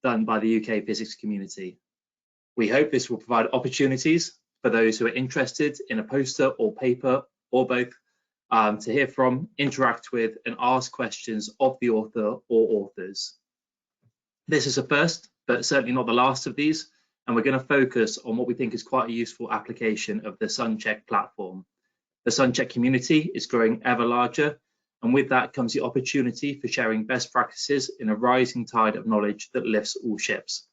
done by the UK physics community. We hope this will provide opportunities for those who are interested in a poster or paper or both to hear from, interact with, and ask questions of the author or authors. This is a first, but certainly not the last of these, and we're going to focus on what we think is quite a useful application of the SunCheck platform. The SunCheck community is growing ever larger, and with that comes the opportunity for sharing best practices in a rising tide of knowledge that lifts all ships.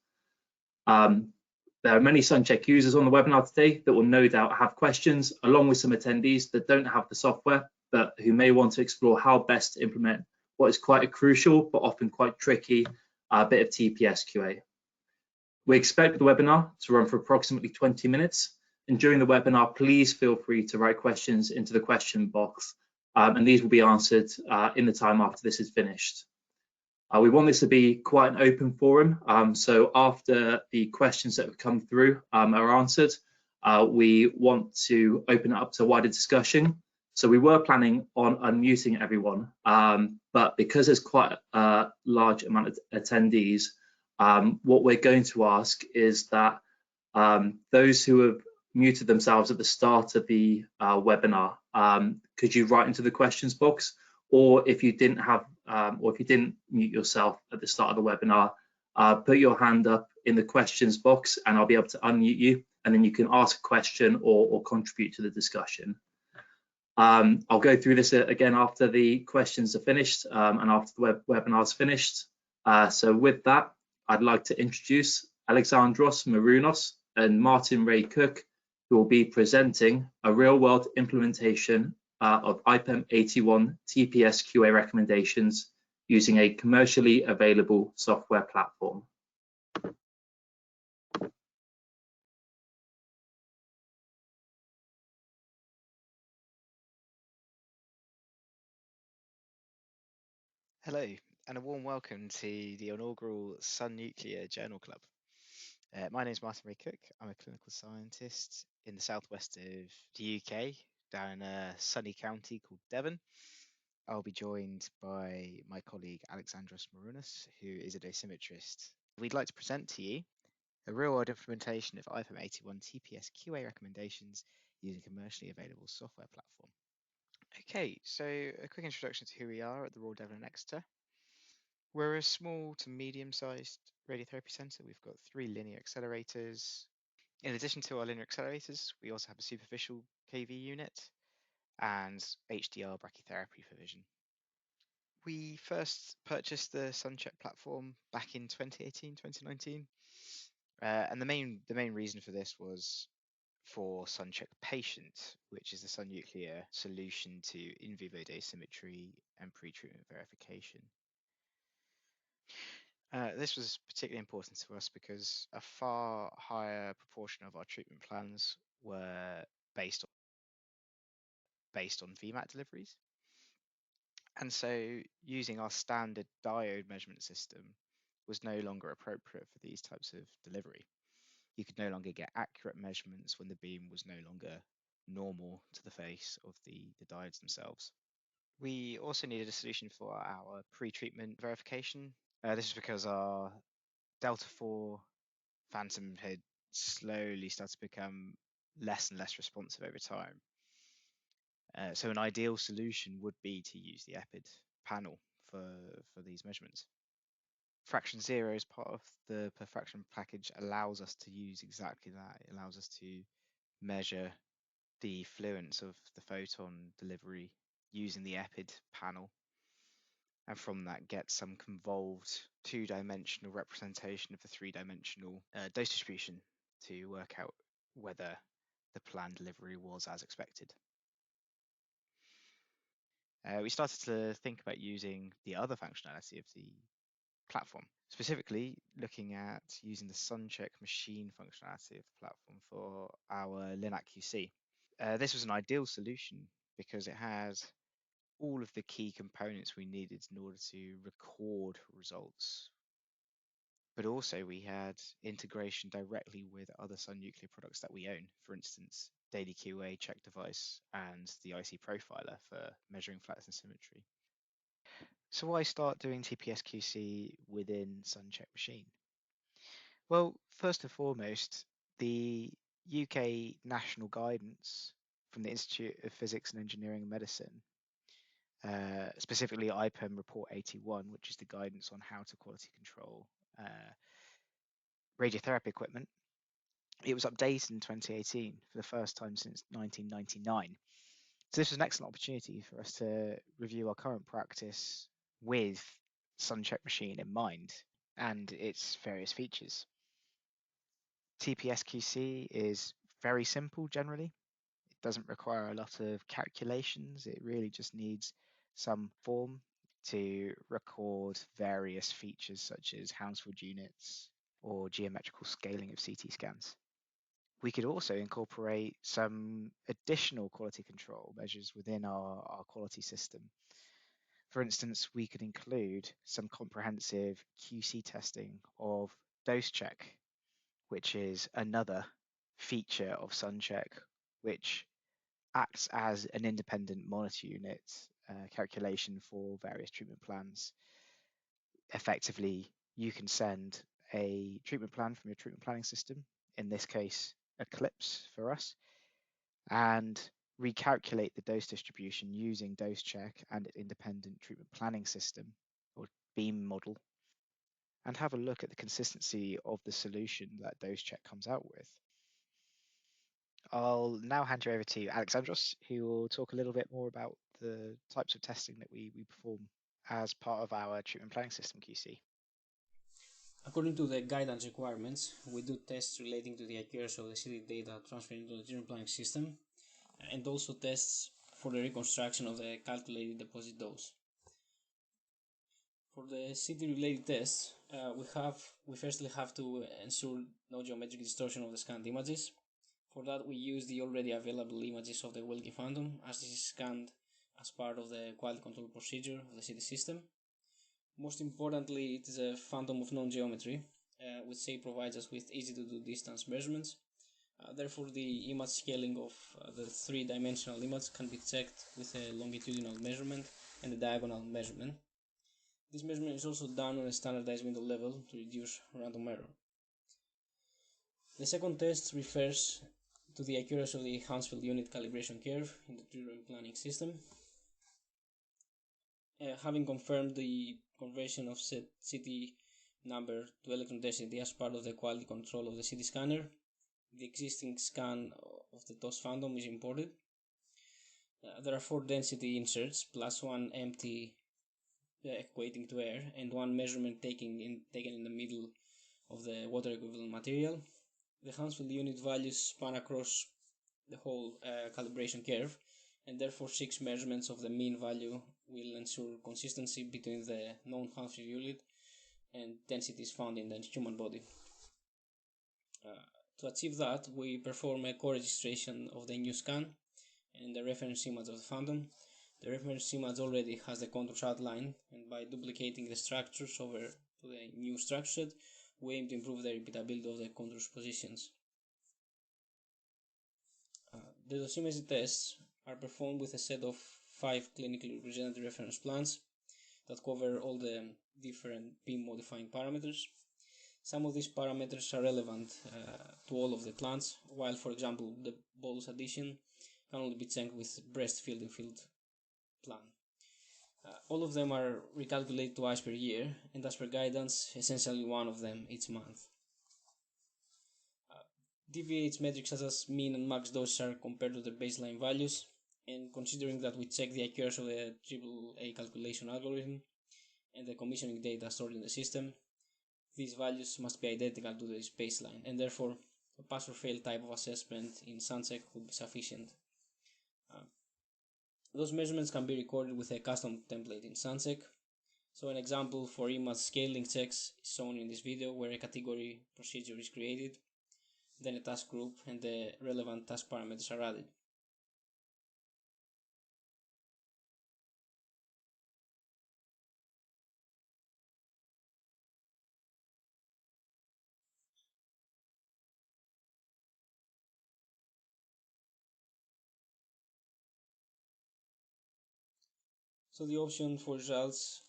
There are many SunCheck users on the webinar today that will no doubt have questions, along with some attendees that don't have the software, but who may want to explore how best to implement what is quite a crucial, but often quite tricky bit of TPS QA. We expect the webinar to run for approximately 20 minutes. And during the webinar, please feel free to write questions into the question box, and these will be answered in the time after this is finished. We want this to be quite an open forum, so after the questions that have come through are answered, we want to open it up to wider discussion. So we were planning on unmuting everyone, but because there's quite a large amount of attendees, what we're going to ask is that those who have muted themselves at the start of the webinar, could you write into the questions box? Or if you didn't have, or if you didn't mute yourself at the start of the webinar, put your hand up in the questions box and I'll be able to unmute you, and then you can ask a question or contribute to the discussion. I'll go through this again after the questions are finished and after the webinar is finished. So with that, I'd like to introduce Alexandros Mourounas and Martin Ray Cook, who will be presenting a real-world implementation of IPEM81 TPS QA recommendations using a commercially available software platform. Hello, and a warm welcome to the inaugural Sun Nuclear Journal Club. My name is Martin Ray Cook. I'm a clinical scientist in the southwest of the UK, down in a sunny county called Devon. I'll be joined by my colleague Alexandros Mourounas, who is a dosimetrist. We'd like to present to you a real-world implementation of IPEM81 TPS QA recommendations using commercially available software platform. Okay, so a quick introduction to who we are at the Royal Devon and Exeter. We're a small to medium-sized radiotherapy centre. We've got 3 linear accelerators. In addition to our linear accelerators, we also have a superficial KV unit and HDR brachytherapy for vision. We first purchased the SunCheck platform back in 2018, 2019. And the main reason for this was for SunCheck Patient, which is the Sun Nuclear solution to in vivo dosimetry and pre-treatment verification. This was particularly important to us because a far higher proportion of our treatment plans were based on VMAT deliveries. And so using our standard diode measurement system was no longer appropriate for these types of delivery. You could no longer get accurate measurements when the beam was no longer normal to the face of the diodes themselves. We also needed a solution for our pre-treatment verification. This is because our Delta 4 Phantom had slowly started to become less and less responsive over time. So an ideal solution would be to use the EPID panel for these measurements. Fraction 0 as part of the per fraction package allows us to use exactly that. It allows us to measure the fluence of the photon delivery using the EPID panel, and from that get some convolved 2-dimensional representation of the 3-dimensional dose distribution to work out whether the planned delivery was as expected. We started to think about using the other functionality of the platform, specifically looking at using the SunCheck machine functionality of the platform for our Linac QC. This was an ideal solution because it has all of the key components we needed in order to record results. But also we had integration directly with other Sun Nuclear products that we own, for instance, Daily QA check device and the IC profiler for measuring flatness and symmetry. So why start doing TPS QC within SunCheck machine? Well, first and foremost, the UK national guidance from the Institute of Physics and Engineering and Medicine, specifically IPEM Report 81, which is the guidance on how to quality control radiotherapy equipment. It was updated in 2018 for the first time since 1999. So this was an excellent opportunity for us to review our current practice with SunCheck Machine in mind and its various features. TPS QC is very simple generally. It doesn't require a lot of calculations. It really just needs some form to record various features such as Hounsfield units or geometrical scaling of CT scans. We could also incorporate some additional quality control measures within our quality system. For instance, we could include some comprehensive QC testing of dose check, which is another feature of SunCheck, which acts as an independent monitor unit calculation for various treatment plans. Effectively, you can send a treatment plan from your treatment planning system, in this case, Eclipse for us, and recalculate the dose distribution using dose check and independent treatment planning system or beam model, and have a look at the consistency of the solution that dose check comes out with. I'll now hand you over to Alexandros, who will talk a little bit more about the types of testing that we perform as part of our treatment planning system QC. According to the guidance requirements, we do tests relating to the accuracy of the CD data transferred into the treatment planning system, and also tests for the reconstruction of the calculated deposit dose. For the CD related tests, we firstly have to ensure no geometric distortion of the scanned images. For that, we use the already available images of the Wilkie phantom, as this is scanned as part of the quality control procedure of the CD system. Most importantly, it is a phantom of known geometry, which say provides us with easy to do distance measurements. Therefore, the image scaling of the three-dimensional image can be checked with a longitudinal measurement and a diagonal measurement. This measurement is also done on a standardized window level to reduce random error. The second test refers to the accuracy of the Hounsfield unit calibration curve in the treatment planning system. Having confirmed the conversion of set CT number to electron density as part of the quality control of the CT scanner, the existing scan of the TOS phantom is imported. There are 4 density inserts plus 1 empty equating to air and 1 measurement taken in the middle of the water equivalent material. The Hounsfield unit values span across the whole calibration curve, and therefore 6 measurements of the mean value will ensure consistency between the known Hounsfield unit and densities found in the human body. To achieve that, we perform a co-registration of the new scan and the reference image of the phantom. The reference image already has the contours outlined, and by duplicating the structures over to the new structure set, we aim to improve the repeatability of the contours positions. The dosimetry tests are performed with a set of 5 clinically representative reference plans that cover all the different beam modifying parameters. Some of these parameters are relevant to all of the plants, while for example the bolus addition can only be checked with breast fielding field plan. All of them are recalculated twice per year, and as per guidance, essentially one of them each month. DVH metrics such as mean and max doses are compared to the baseline values, and considering that we check the accuracy of the AAA calculation algorithm and the commissioning data stored in the system, these values must be identical to this baseline, and therefore a pass or fail type of assessment in SunCheck would be sufficient. Those measurements can be recorded with a custom template in SunCheck. So an example for image scaling checks is shown in this video, where a category procedure is created, then a task group and the relevant task parameters are added. So the option for results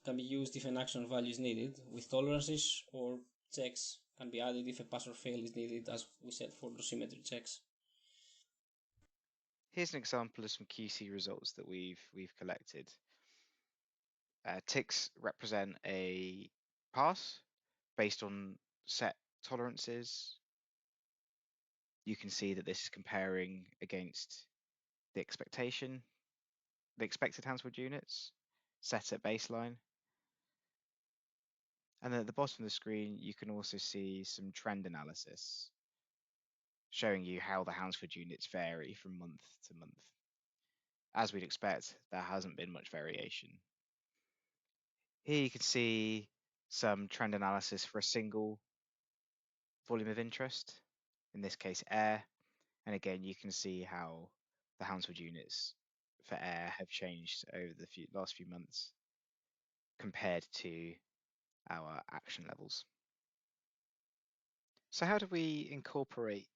can be used if an action value is needed, with tolerances, or checks can be added if a pass or fail is needed, as we said, for dosimetry checks. Here's an example of some QC results that we've collected. Ticks represent a pass based on set tolerances. You can see that this is comparing against the expected Hanswood units set at baseline. And then at the bottom of the screen, you can also see some trend analysis showing you how the Hounsford units vary from month to month. As we'd expect, there hasn't been much variation. Here you can see some trend analysis for a single volume of interest, in this case air, and again you can see how the Hounsford units for air have changed over the last few months compared to our action levels. So how do we incorporate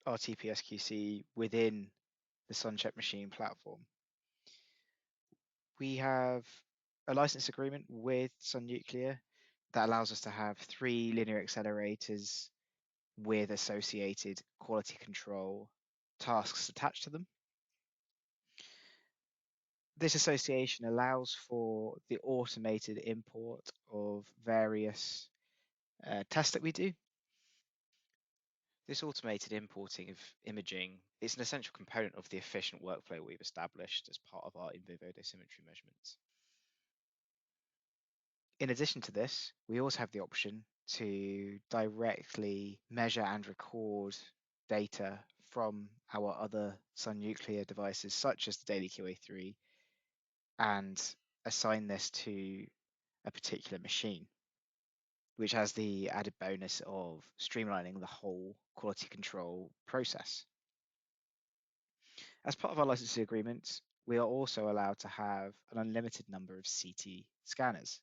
our TPS QC within the SunCheck machine platform? We have a license agreement with Sun Nuclear that allows us to have 3 linear accelerators with associated quality control tasks attached to them. This association allows for the automated import of various tests that we do. This automated importing of imaging is an essential component of the efficient workflow we've established as part of our in vivo dosimetry measurements. In addition to this, we also have the option to directly measure and record data from our other Sun Nuclear devices, such as the Daily QA3, and assign this to a particular machine, which has the added bonus of streamlining the whole quality control process. As part of our licensing agreement, we are also allowed to have an unlimited number of CT scanners.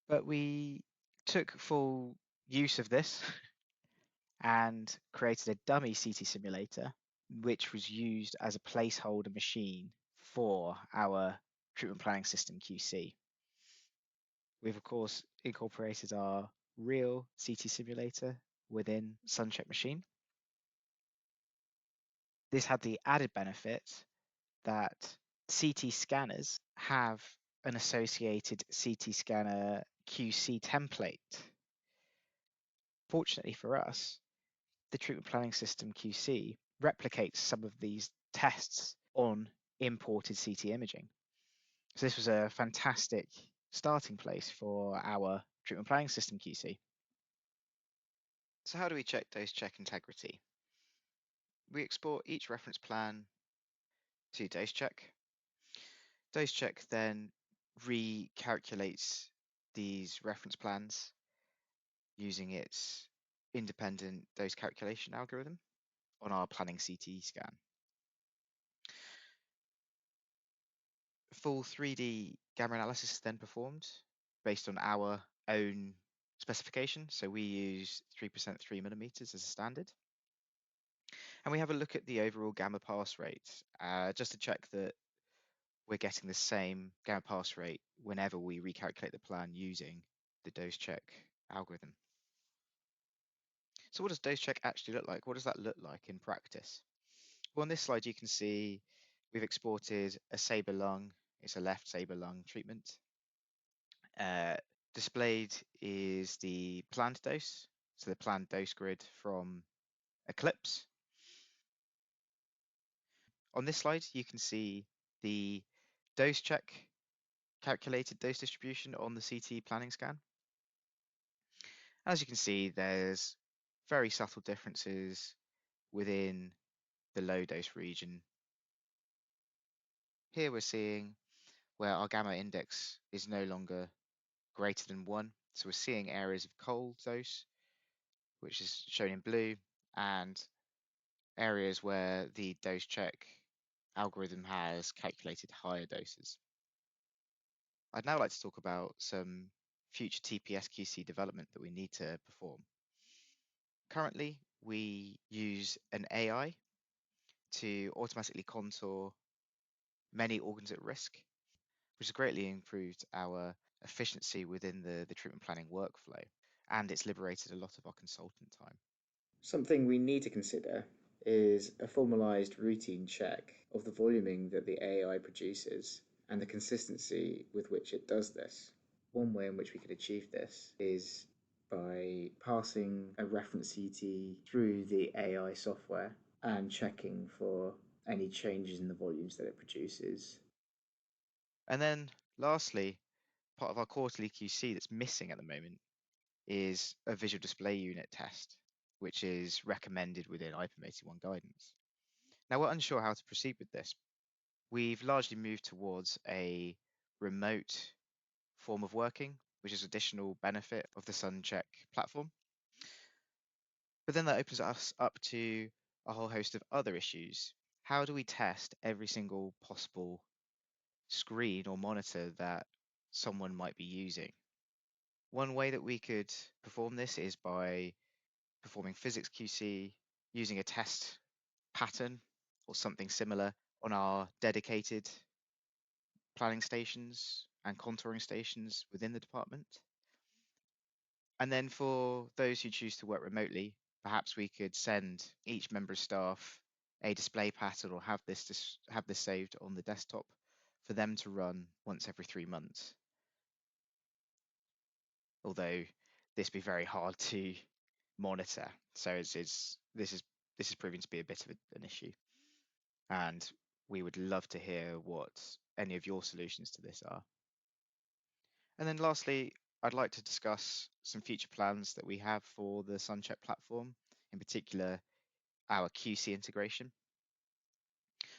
But we took full use of this and created a dummy CT simulator, which was used as a placeholder machine for our treatment planning system QC. We've of course incorporated our real CT simulator within SunCheck machine. This had the added benefit that CT scanners have an associated CT scanner QC template. Fortunately for us, the treatment planning system QC replicates some of these tests on imported CT imaging. So this was a fantastic starting place for our treatment planning system QC. So how do we check dose check integrity? We export each reference plan to dose check. Dose check then recalculates these reference plans using its independent dose calculation algorithm on our planning CT scan. Full 3D gamma analysis is then performed based on our own specification. So we use 3% 3 millimeters as a standard. And we have a look at the overall gamma pass rate, just to check that we're getting the same gamma pass rate whenever we recalculate the plan using the dose check algorithm. So what does dose check actually look like? What does that look like in practice? Well, on this slide, you can see we've exported a saber lung. It's a left saber lung treatment. Displayed is the planned dose, so the planned dose grid from Eclipse. On this slide, you can see the dose check calculated dose distribution on the CT planning scan. As you can see, there's very subtle differences within the low dose region. Here we're seeing where our gamma index is no longer greater than 1. So we're seeing areas of cold dose, which is shown in blue, and areas where the dose check algorithm has calculated higher doses. I'd now like to talk about some future TPS QC development that we need to perform. Currently, we use an AI to automatically contour many organs at risk, which has greatly improved our efficiency within the treatment planning workflow, and it's liberated a lot of our consultant time. Something we need to consider is a formalized routine check of the voluming that the AI produces and the consistency with which it does this. One way in which we could achieve this is by passing a reference CT through the AI software and checking for any changes in the volumes that it produces. And then lastly, part of our quarterly QC that's missing at the moment is a visual display unit test, which is recommended within IPEM81 guidance. Now, we're unsure how to proceed with this. We've largely moved towards a remote form of working, which is additional benefit of the SunCheck platform. But then that opens us up to a whole host of other issues. How do we test every single possible screen or monitor that someone might be using? One way that we could perform this is by performing physics QC using a test pattern or something similar on our dedicated planning stations and contouring stations within the department. And then for those who choose to work remotely, perhaps we could send each member of staff a display pattern or have this saved on the desktop for them to run once every 3 months. Although this be very hard to monitor, so this is proving to be a bit of an issue, and we would love to hear what any of your solutions to this are. And then lastly, I'd like to discuss some future plans that we have for the SunCheck platform, in particular our QC integration.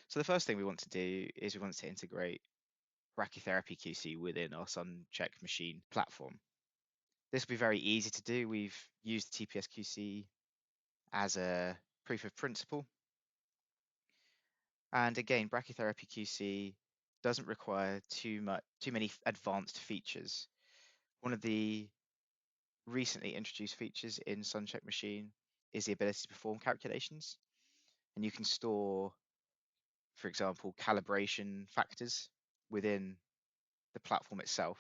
So the first thing we want to do is we want to integrate brachytherapy QC within our SunCheck machine platform. This will be very easy to do. We've used TPS QC as a proof of principle. And again, brachytherapy QC doesn't require too many advanced features. One of the recently introduced features in SunCheck Machine is the ability to perform calculations. And you can store, for example, calibration factors within the platform itself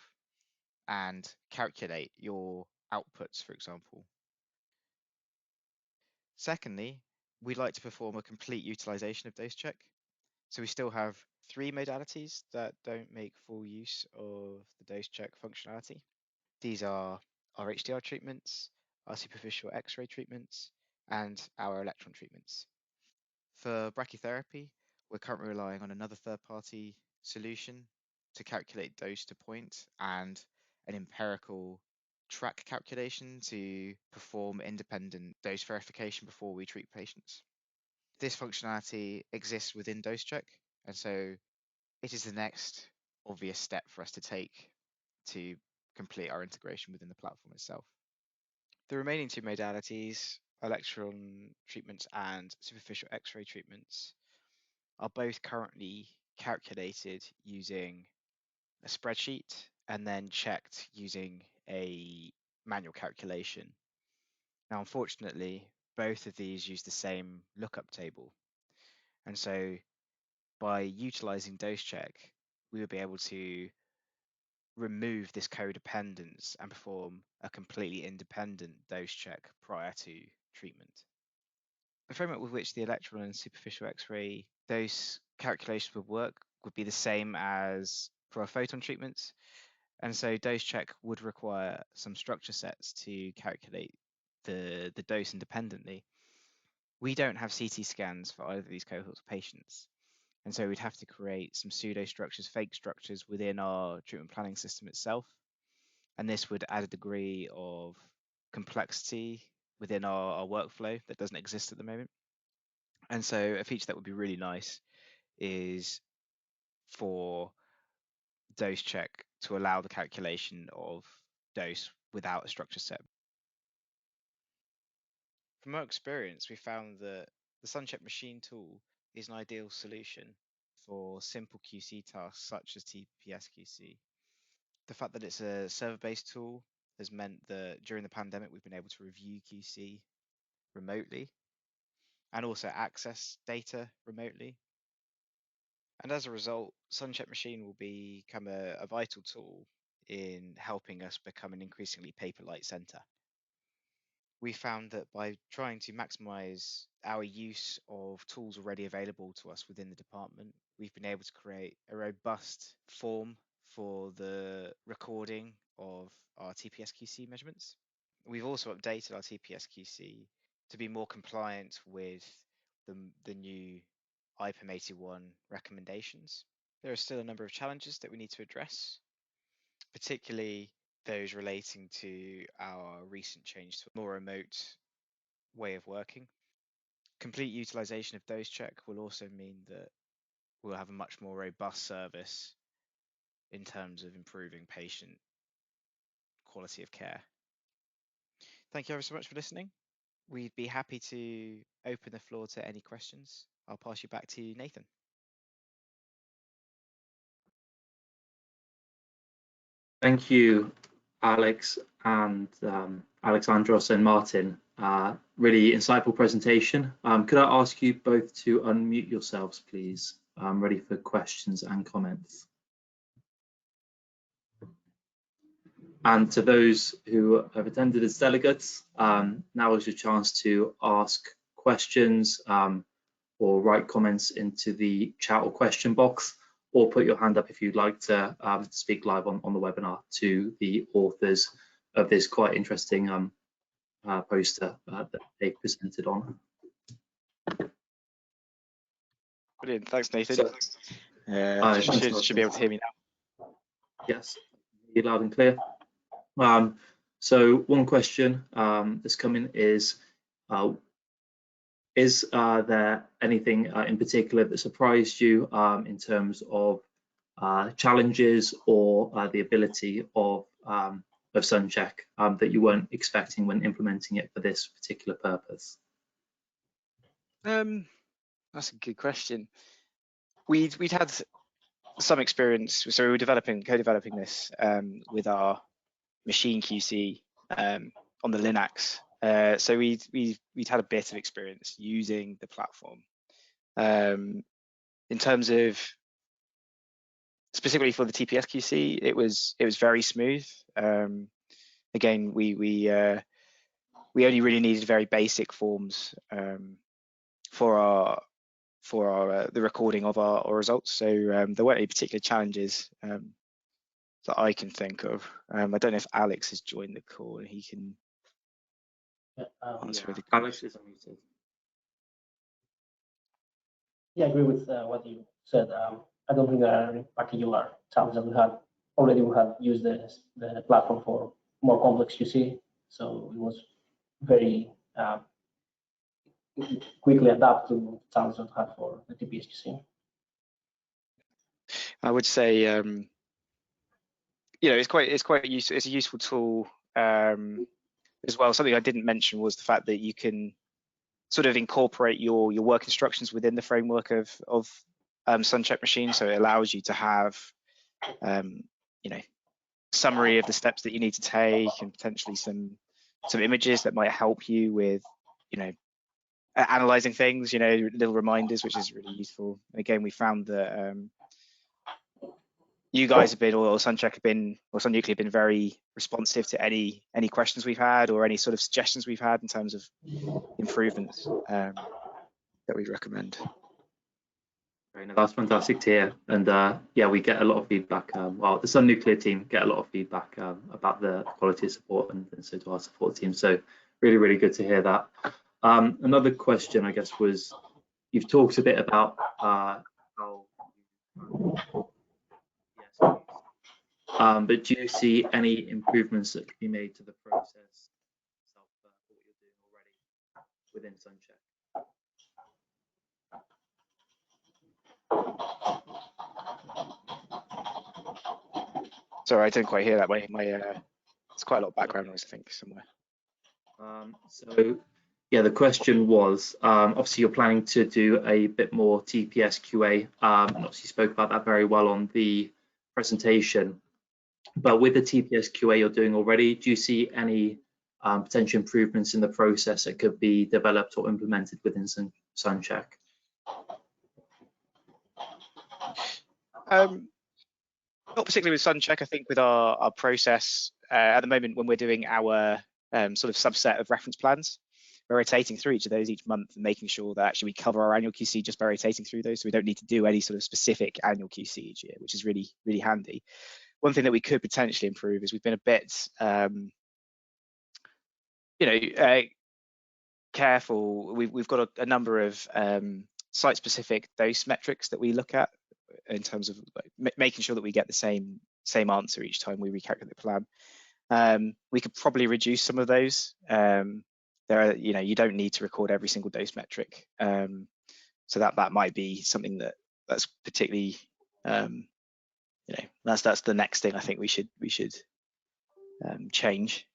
and calculate your outputs, for example. Secondly, we'd like to perform a complete utilization of dose check. So we still have 3 modalities that don't make full use of the dose check functionality. These are our HDR treatments, our superficial X-ray treatments, and our electron treatments. For brachytherapy, we're currently relying on another third-party solution to calculate dose to point and an empirical track calculation to perform independent dose verification before we treat patients. This functionality exists within DoseCheck, and so it is the next obvious step for us to take to complete our integration within the platform itself. The remaining 2 modalities, electron treatments and superficial X-ray treatments, are both currently calculated using a spreadsheet and then checked using a manual calculation. Now, unfortunately, both of these use the same lookup table. And so by utilizing DoseCheck, we would be able to remove this codependence and perform a completely independent dose check prior to treatment. The framework with which the electron and superficial X-ray dose calculations would work would be the same as for our photon treatments. And so dose check would require some structure sets to calculate the dose independently. We don't have CT scans for either of these cohorts of patients. And so we'd have to create some pseudo structures, fake structures within our treatment planning system itself. And this would add a degree of complexity within our workflow that doesn't exist at the moment. And so a feature that would be really nice is for dose check to allow the calculation of dose without a structure set. From our experience, we found that the SunCheck machine tool is an ideal solution for simple QC tasks such as TPS QC. The fact that it's a server-based tool has meant that during the pandemic, we've been able to review QC remotely and also access data remotely. And as a result, SunCheck Machine will become a vital tool in helping us become an increasingly paper-light centre. We found that by trying to maximize our use of tools already available to us within the department, we've been able to create a robust form for the recording of our TPS QC measurements. We've also updated our TPS QC to be more compliant with the new IPEM81 recommendations. There are still a number of challenges that we need to address, particularly those relating to our recent change to a more remote way of working. Complete utilization of those check will also mean that we'll have a much more robust service in terms of improving patient quality of care. Thank you ever so much for listening. We'd be happy to open the floor to any questions. I'll pass you back to Nathan. Thank you, Alex and Alexandros and Martin. Really insightful presentation. Could I ask you both to unmute yourselves, please? I'm ready for questions and comments. And to those who have attended as delegates, now is your chance to ask questions or write comments into the chat or question box, or put your hand up if you'd like to speak live on the webinar to the authors of this quite interesting poster that they presented on. Brilliant, thanks Nathan. Should be able to hear me now. Yes, you're loud and clear. So one question that's come in is there anything in particular that surprised you in terms of challenges or the ability of SunCheck that you weren't expecting when implementing it for this particular purpose? That's a good question. We'd had some experience, so we were co-developing this with our machine QC on the Linux. So we'd had a bit of experience using the platform. In terms of specifically for the TPS QC, it was very smooth. Again, we only really needed very basic forms for the recording of our results. So there weren't any particular challenges that I can think of. I don't know if Alex has joined the call and he can answer the question. Alex is unmuted. Yeah, I agree with what you said. I don't think there are any particular challenges that we had. Already we had used the platform for more complex QC, so it was very quickly adapt to challenges that we had for the TPS QC. I would say, it's a useful tool as well. Something I didn't mention was the fact that you can sort of incorporate your work instructions within the framework of SunCheck machine. So it allows you to have, summary of the steps that you need to take and potentially some images that might help you with, analyzing things, little reminders, which is really useful. And again, we found that you guys have been, or SunCheck have been, or SunNuclear have been very responsive to any questions we've had or any sort of suggestions we've had in terms of improvements that we'd recommend. Great, that's fantastic to hear. And yeah, we get a lot of feedback. Well, the SunNuclear team get a lot of feedback about the quality of support, and so do our support team. So really, really good to hear that. Another question, I guess, was you've talked a bit about how but do you see any improvements that can be made to the process itself for what you're doing already within SunCheck? Sorry, I didn't quite hear that. It's quite a lot of background noise, I think, somewhere. So yeah, the question was, obviously you're planning to do a bit more TPS QA, and obviously you spoke about that very well on the presentation. But with the TPS QA you're doing already, do you see any potential improvements in the process that could be developed or implemented within SunCheck? Not particularly with SunCheck. I think with our process at the moment, when we're doing our sort of subset of reference plans, we're rotating through each of those each month and making sure that actually we cover our annual QC just by rotating through those. So we don't need to do any sort of specific annual QC each year, which is really, really handy. One thing that we could potentially improve is we've been a bit, careful. We've got a number of site-specific dose metrics that we look at in terms of making sure that we get the same answer each time we recalculate the plan. We could probably reduce some of those. You don't need to record every single dose metric, so that might be something that's particularly, that's the next thing I think we should change.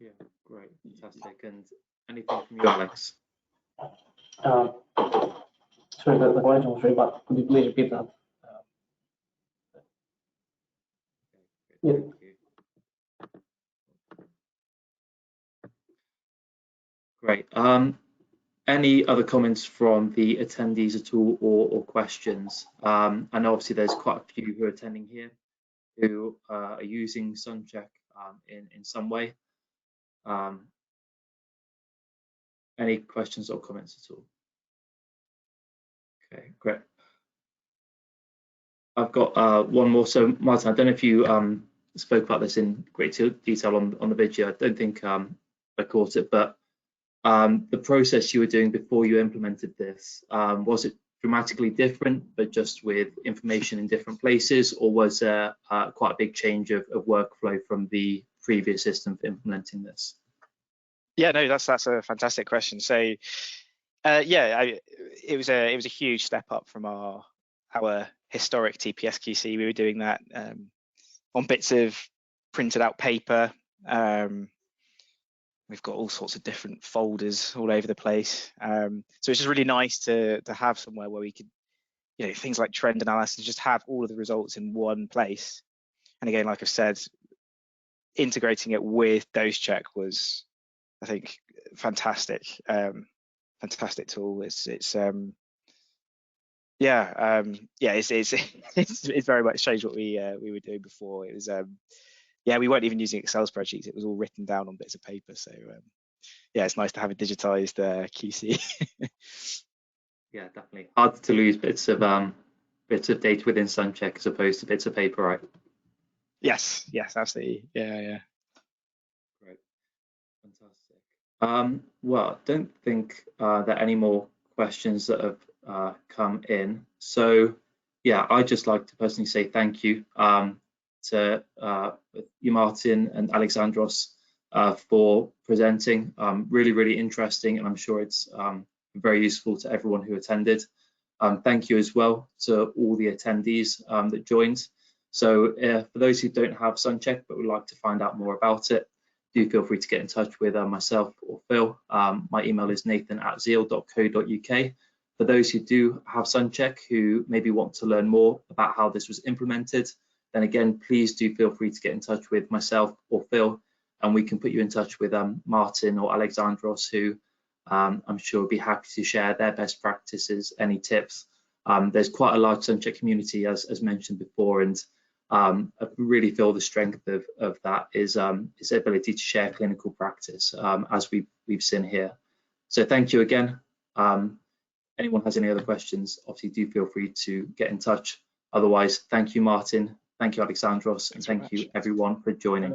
Yeah, great, fantastic. And anything from you, Alex? Sorry, the connection was very bad. Could you please repeat that? Yeah. Great. Any other comments from the attendees at all, or questions? I know obviously there's quite a few who are attending here who are using SunCheck in some way. Any questions or comments at all? Okay, great. I've got one more. So Martin, I don't know if you spoke about this in great detail on the video. I don't think I caught it, but the process you were doing before you implemented this, was it dramatically different, but just with information in different places, or was there quite a big change of workflow from the previous system for implementing this? Yeah, no, that's a fantastic question. So, it was a huge step up from our historic TPS QC. We were doing that on bits of printed out paper. We've got all sorts of different folders all over the place. So it's just really nice to have somewhere where we could, things like trend analysis, just have all of the results in one place. And again, like I've said, integrating it with DoseCheck was, I think, fantastic. Fantastic tool. It's very much changed what we were doing before. It was we weren't even using Excel spreadsheets. It was all written down on bits of paper. So it's nice to have a digitized QC. Yeah, definitely hard to lose bits of data within SunCheck as opposed to bits of paper, right? Yes, absolutely. Yeah. Great, fantastic. Well, I don't think there are any more questions that have come in. So yeah, I'd just like to personally say thank you to you, Martin and Alexandros, for presenting. Really, really interesting, and I'm sure it's very useful to everyone who attended. Thank you as well to all the attendees that joined. So for those who don't have SunCheck but would like to find out more about it, do feel free to get in touch with myself or Phil. My email is nathan@xiel.co.uk. For those who do have SunCheck who maybe want to learn more about how this was implemented, then again, please do feel free to get in touch with myself or Phil, and we can put you in touch with Martin or Alexandros, who I'm sure will be happy to share their best practices, any tips. There's quite a large SunCheck community, as mentioned before, and I really feel the strength of that is its ability to share clinical practice, as we've seen here. So thank you again. Anyone has any other questions, obviously do feel free to get in touch. Otherwise, thank you, Martin. Thank you, Alexandros, and thank you everyone for joining.